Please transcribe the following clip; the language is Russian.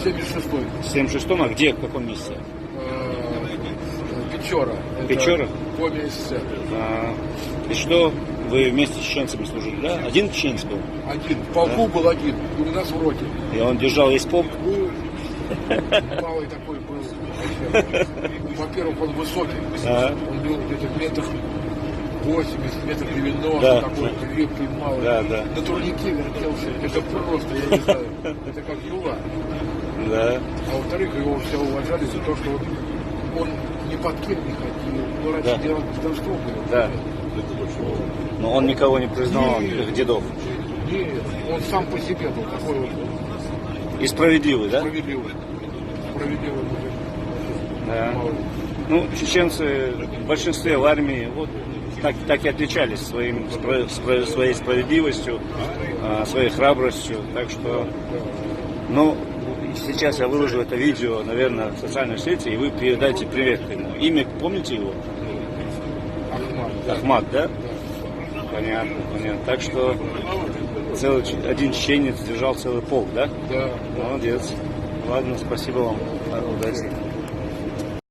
76-й. В 76-м, а где, в каком месте? Печора. Печора? Коми СССР. И что, вы вместе с чеченцами служили, да? Один чеченец был? Один. В полку был один. И у нас в роте. И он держал весь полк? Был. Малый такой был. Во-первых, он высокий. Он был где-то метров 80, метров 90, Да. такой крепкий, малый. Да, да. На турнике вертелся. Это просто, я не знаю. Это как юла. Да. А во-вторых, его все уважали за то, что он не под кем не ходил. Но раньше Да. делал мастерство было. Да. Но он никого не признал, Нет. дедов. Нет, он сам по себе был такой вот И справедливый, да? справедливый. Справедливый мужик. Да. Малый. Ну, чеченцы в большинстве в армии вот так и отличались своей справедливостью, своей храбростью. Так что, ну, сейчас я выложу это видео, наверное, в социальной сети, и вы передайте привет к нему. Имя, помните его? Ахмат. Да. Ахмат, да? Понятно, понятно. Так что один чеченец держал целый полк, да? Да. Молодец. Ладно, спасибо вам. Удачи.